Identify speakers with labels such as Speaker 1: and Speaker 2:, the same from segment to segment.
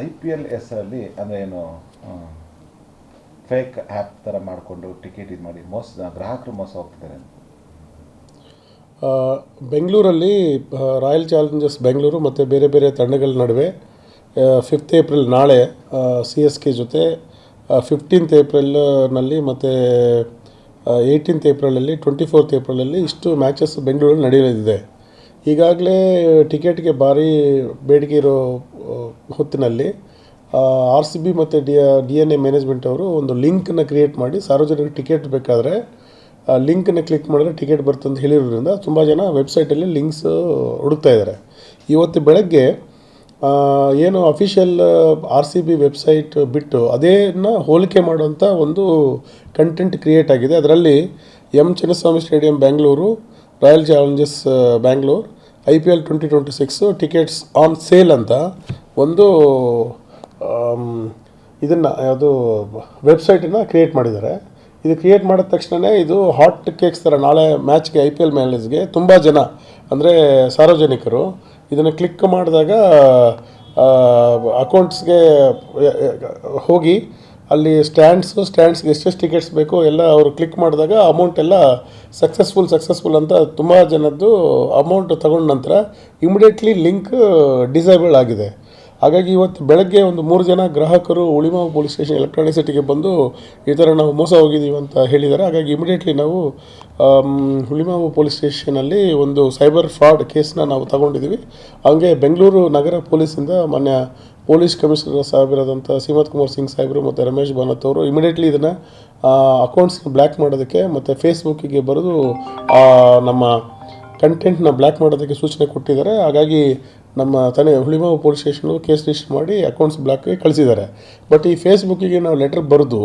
Speaker 1: IPL ಹೆಸರಲ್ಲಿ ಅಂದರೆ ಏನು ಫೇಕ್ ಆ್ಯಪ್ ಥರ ಮಾಡಿಕೊಂಡು ಟಿಕೆಟ್ ಇದು ಮಾಡಿ ಗ್ರಾಹಕರು ಮೋಸ ಹೋಗ್ತಿದ್ದಾರೆ.
Speaker 2: ಬೆಂಗಳೂರಲ್ಲಿ ರಾಯಲ್ ಚಾಲೆಂಜರ್ಸ್ ಬೆಂಗಳೂರು ಮತ್ತು ಬೇರೆ ಬೇರೆ ತಂಡಗಳ ನಡುವೆ 5th ಏಪ್ರಿಲ್ ನಾಳೆ CSK ಜೊತೆ 15th ಏಪ್ರಿಲ್ನಲ್ಲಿ ಮತ್ತು 18th ಏಪ್ರಿಲಲ್ಲಿ 24th ಏಪ್ರಿಲಲ್ಲಿ ಇಷ್ಟು ಮ್ಯಾಚಸ್ ಬೆಂಗಳೂರಲ್ಲಿ ನಡೆಯಲಿದೆ. ಈಗಾಗಲೇ ಟಿಕೆಟ್ಗೆ ಭಾರಿ ಬೇಡಿಕೆ ಇರೋ ಹೊತ್ತಿನಲ್ಲಿ RCB ಮತ್ತು DNA ಮ್ಯಾನೇಜ್ಮೆಂಟ್ ಅವರು ಒಂದು ಲಿಂಕನ್ನು ಕ್ರಿಯೇಟ್ ಮಾಡಿ ಸಾರ್ವಜನಿಕರಿಗೆ ಟಿಕೆಟ್ ಬೇಕಾದರೆ ಲಿಂಕನ್ನು ಕ್ಲಿಕ್ ಮಾಡಿದ್ರೆ ಟಿಕೆಟ್ ಬರ್ತಂತ ಹೇಳಿರೋದ್ರಿಂದ ತುಂಬ ಜನ ವೆಬ್ಸೈಟಲ್ಲಿ ಲಿಂಕ್ಸ್ ಹುಡುಕ್ತಾ ಇದ್ದಾರೆ. ಇವತ್ತು ಬೆಳಗ್ಗೆ ಏನು ಅಫಿಷಿಯಲ್ RCB ವೆಬ್ಸೈಟ್ ಬಿಟ್ಟು ಅದೇನ ಹೋಲಿಕೆ ಮಾಡುವಂಥ ಒಂದು ಕಂಟೆಂಟ್ ಕ್ರಿಯೇಟ್ ಆಗಿದೆ. ಅದರಲ್ಲಿ M Chinnaswamy stadium Bengaluru, royal Challengers Bangalore IPL 2026 tickets on sale ಅಂತ ಒಂದು ಇದನ್ನು ಯಾವುದು ವೆಬ್ಸೈಟನ್ನು ಕ್ರಿಯೇಟ್ ಮಾಡಿದ್ದಾರೆ. ಇದು ಕ್ರಿಯೇಟ್ ಮಾಡಿದ ತಕ್ಷಣ ಇದು ಹಾಟ್ ಕೇಕ್ಸ್ ಥರ ನಾಳೆ ಮ್ಯಾಚ್ಗೆ IPL ಮ್ಯಾಚಸ್ಗೆ ತುಂಬ ಜನ ಅಂದರೆ ಸಾರ್ವಜನಿಕರು ಇದನ್ನು ಕ್ಲಿಕ್ ಮಾಡಿದಾಗ ಅಕೌಂಟ್ಸ್ಗೆ ಹೋಗಿ ಅಲ್ಲಿ ಸ್ಟ್ಯಾಂಡ್ಸ್ಗೆ ಎಷ್ಟೆಷ್ಟು ಟಿಕೆಟ್ಸ್ ಬೇಕೋ ಎಲ್ಲ ಅವರು ಕ್ಲಿಕ್ ಮಾಡಿದಾಗ ಅಮೌಂಟ್ ಎಲ್ಲ ಸಕ್ಸಸ್ಫುಲ್ ಅಂತ ತುಂಬ ಜನದ್ದು ಅಮೌಂಟ್ ತಗೊಂಡ ನಂತರ ಇಮಿಡಿಯೇಟ್ಲಿ ಲಿಂಕ್ ಡಿಸೇಬಲ್ ಆಗಿದೆ. ಹಾಗಾಗಿ ಇವತ್ತು ಬೆಳಗ್ಗೆ ಒಂದು 3 ಜನ ಗ್ರಾಹಕರು ಹುಳಿಮಾವು ಪೊಲೀಸ್ ಸ್ಟೇಷನ್ ಎಲೆಕ್ಟ್ರಾನಿಕ್ ಸಿಟಿಗೆ ಬಂದು ಈ ಥರ ನಾವು ಮೋಸ ಹೋಗಿದ್ದೀವಿ ಅಂತ ಹೇಳಿದ್ದಾರೆ. ಹಾಗಾಗಿ ಇಮಿಡಿಯೇಟ್ಲಿ ನಾವು ಹುಳಿಮಾವು ಪೊಲೀಸ್ ಸ್ಟೇಷನಲ್ಲಿ ಒಂದು ಸೈಬರ್ ಫ್ರಾಡ್ ಕೇಸನ್ನ ನಾವು ತಗೊಂಡಿದ್ದೀವಿ. ಹಾಗೆ ಬೆಂಗಳೂರು ನಗರ ಪೊಲೀಸಿಂದ ಮಾನ್ಯ ಪೊಲೀಸ್ ಕಮಿಷನರ್ ಸಾಹೇಬರಾದಂಥ ಸೀಮತ್ ಕುಮಾರ್ ಸಿಂಗ್ ಸಾಹೇಬರು ಮತ್ತು ರಮೇಶ್ ಬಾನತ್ ಅವರು ಇಮಿಡಿಯೇಟ್ಲಿ ಇದನ್ನು ಅಕೌಂಟ್ಸ್ನ ಬ್ಲ್ಯಾಕ್ ಮಾಡೋದಕ್ಕೆ ಮತ್ತು ಫೇಸ್ಬುಕ್ಕಿಗೆ ಬರೆದು ನಮ್ಮ ಕಂಟೆಂಟ್ನ ಬ್ಲ್ಯಾಕ್ ಮಾಡೋದಕ್ಕೆ ಸೂಚನೆ ಕೊಟ್ಟಿದ್ದಾರೆ. ಹಾಗಾಗಿ ನಮ್ಮ Hulimavu police station case register ಮಾಡಿ ಅಕೌಂಟ್ಸ್ ಬ್ಲಾಕ್ಗೆ ಕಳಿಸಿದ್ದಾರೆ. ಬಟ್ ಈ ಫೇಸ್ಬುಕ್ಕಿಗೆ ನಾವು ಲೆಟರ್ ಬರೆದು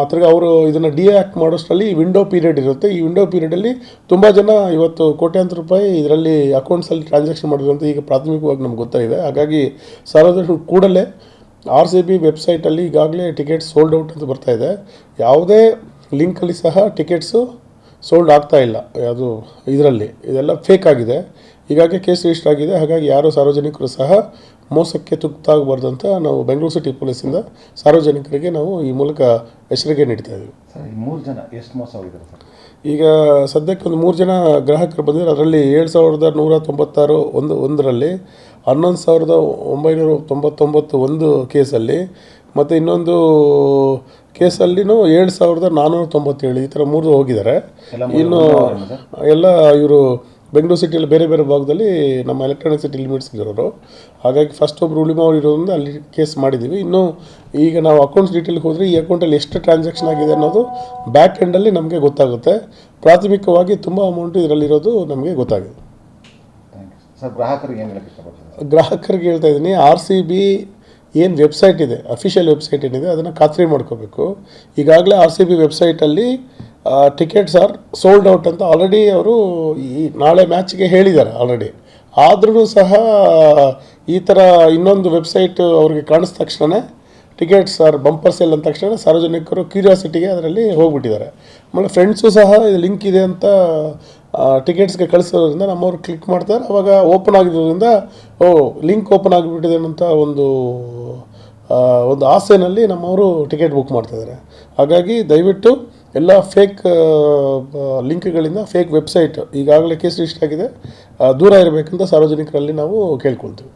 Speaker 2: ತಿರ್ಗಿ ಅವರು ಇದನ್ನು ಡಿಆಕ್ಟ್ ಮಾಡೋಷ್ಟರಲ್ಲಿ ವಿಂಡೋ ಪೀರಿಯಡ್ ಇರುತ್ತೆ. ಈ ವಿಂಡೋ ಪೀರಿಯಡಲ್ಲಿ ತುಂಬ ಜನ ಇವತ್ತು ಕೋಟ್ಯಾಂತರ ರೂಪಾಯಿ ಇದರಲ್ಲಿ ಅಕೌಂಟ್ಸಲ್ಲಿ ಟ್ರಾನ್ಸಾಕ್ಷನ್ ಮಾಡಿದ್ರು ಅಂತ ಈಗ ಪ್ರಾಥಮಿಕವಾಗಿ ನಮ್ಗೆ ಗೊತ್ತಾಗಿದೆ. ಹಾಗಾಗಿ ಸಾರ್ವಜನಿಕರು ಕೂಡಲೇ RCB ವೆಬ್ಸೈಟಲ್ಲಿ ಈಗಾಗಲೇ ಟಿಕೆಟ್ಸ್ ಸೋಲ್ಡ್ ಔಟ್ ಅಂತ ಬರ್ತಾಯಿದೆ. ಯಾವುದೇ ಲಿಂಕಲ್ಲಿ ಸಹ ಟಿಕೆಟ್ಸು ಸೋಲ್ಡ್ ಆಗ್ತಾ ಇಲ್ಲ. ಅದು ಇದೆಲ್ಲ ಫೇಕ್ ಆಗಿದೆ. ಹೀಗಾಗಿ ಕೇಸ್ ರಿಜಿಸ್ಟರ್ ಆಗಿದೆ. ಹಾಗಾಗಿ ಯಾರು ಸಾರ್ವಜನಿಕರು ಸಹ ಮೋಸಕ್ಕೆ ತುತ್ತಾಗಬಾರ್ದು ಅಂತ ನಾವು ಬೆಂಗಳೂರು ಸಿಟಿ ಪೊಲೀಸಿಂದ ಸಾರ್ವಜನಿಕರಿಗೆ ನಾವು ಈ ಮೂಲಕ ಎಚ್ಚರಿಕೆ ನೀಡ್ತಾ ಇದ್ದೀವಿ.
Speaker 1: ಸರ್, ಈ 3 ಜನ ಎಷ್ಟು ಮೋಸ ಹೋಗಿದ್ದಾರೆ ಸರ್?
Speaker 2: ಈಗ ಸದ್ಯಕ್ಕೆ ಒಂದು 3 ಜನ ಗ್ರಾಹಕರು ಬಂದಿದ್ದಾರೆ. ಅದರಲ್ಲಿ 7,196 ಒಂದರಲ್ಲಿ 11,999 ಒಂದು ಕೇಸಲ್ಲಿ ಮತ್ತು ಇನ್ನೊಂದು ಕೇಸಲ್ಲಿನೂ 7,497 ಈ ಥರ 3 ಹೋಗಿದ್ದಾರೆ. ಇನ್ನು ಎಲ್ಲ ಇವರು ಬೆಂಗಳೂರು ಸಿಟಿಯಲ್ಲಿ ಬೇರೆ ಬೇರೆ ಭಾಗದಲ್ಲಿ ನಮ್ಮ ಎಲೆಕ್ಟ್ರಾನಿಕ್ ಸಿಟಿ ಲಿಮಿಟ್ಸ್ ಇರೋರು. ಹಾಗಾಗಿ ಫಸ್ಟ್ ಒಬ್ಬರು ಹುಳಿಮಾವು ಇರೋದ್ರಿಂದ ಅಲ್ಲಿ ಕೇಸ್ ಮಾಡಿದ್ದೀವಿ. ಇನ್ನು ಈಗ ನಾವು ಅಕೌಂಟ್ಸ್ ಡೀಟೇಲ್ಗೆ ಹೋದರೆ ಈ ಅಕೌಂಟಲ್ಲಿ ಎಷ್ಟು ಟ್ರಾನ್ಸಾಕ್ಷನ್ ಆಗಿದೆ ಅನ್ನೋದು ಬ್ಯಾಕ್ ಎಂಡಲ್ಲಿ ನಮಗೆ ಗೊತ್ತಾಗುತ್ತೆ. ಪ್ರಾಥಮಿಕವಾಗಿ ತುಂಬ ಅಮೌಂಟು ಇದರಲ್ಲಿರೋದು ನಮಗೆ ಗೊತ್ತಾಗಿದೆ.
Speaker 1: ಸರ್, ಗ್ರಾಹಕರಿಗೆ ಏನು ಹೇಳಕ್ಕೆ ಇಷ್ಟಪಡ್ತೀನಿ?
Speaker 2: ಗ್ರಾಹಕರಿಗೆ ಹೇಳ್ತಾ ಇದ್ದೀನಿ, RCB ಏನು ವೆಬ್ಸೈಟ್ ಇದೆ, ಅಫಿಷಿಯಲ್ ವೆಬ್ಸೈಟ್ ಏನಿದೆ ಅದನ್ನು ಖಾತ್ರಿ ಮಾಡ್ಕೋಬೇಕು. ಈಗಾಗಲೇ RCB ವೆಬ್ಸೈಟಲ್ಲಿ ಟಿಕೆಟ್ಸ್ ಆರ್ ಸೋಲ್ಡ್ ಔಟ್ ಅಂತ ಆಲ್ರೆಡಿ ಅವರು ಈ ನಾಳೆ ಮ್ಯಾಚ್ಗೆ ಹೇಳಿದ್ದಾರೆ ಆಲ್ರೆಡಿ. ಆದ್ರೂ ಸಹ ಈ ಥರ ಇನ್ನೊಂದು ವೆಬ್ಸೈಟ್ ಅವ್ರಿಗೆ ಕಾಣಿಸಿದ ತಕ್ಷಣ ಟಿಕೆಟ್ಸ್ ಆರ್ ಬಂಪರ್ ಸೇಲ್ ಅಂದ ತಕ್ಷಣ ಸಾರ್ವಜನಿಕರು ಕ್ಯೂರಿಯಾಸಿಟಿಗೆ ಅದರಲ್ಲಿ ಹೋಗ್ಬಿಟ್ಟಿದ್ದಾರೆ. ಆಮೇಲೆ ಫ್ರೆಂಡ್ಸು ಸಹ ಇದು ಲಿಂಕ್ ಇದೆ ಅಂತ ಟಿಕೆಟ್ಸ್ಗೆ ಕಳಿಸೋದ್ರಿಂದ ನಮ್ಮವ್ರು ಕ್ಲಿಕ್ ಮಾಡ್ತಾರೆ. ಆವಾಗ ಓಪನ್ ಆಗಿರೋದ್ರಿಂದ ಲಿಂಕ್ ಓಪನ್ ಆಗಿಬಿಟ್ಟಿದೆ ಅಂತ ಒಂದು ಆಸೆನಲ್ಲಿ ನಮ್ಮವರು ಟಿಕೆಟ್ ಬುಕ್ ಮಾಡ್ತಾಯಿದ್ದಾರೆ. ಹಾಗಾಗಿ ದಯವಿಟ್ಟು ಎಲ್ಲ ಫೇಕ್ ಲಿಂಕ್ಗಳಿಂದ, ಫೇಕ್ ವೆಬ್ಸೈಟ್ ಈಗಾಗಲೇ ಕೇಸ್ ರಿಜಿಸ್ಟರ್ ಆಗಿದೆ, ದೂರ ಇರಬೇಕಂತ ಸಾರ್ವಜನಿಕರಲ್ಲಿ ನಾವು ಕೇಳ್ಕೊಳ್ತೀವಿ.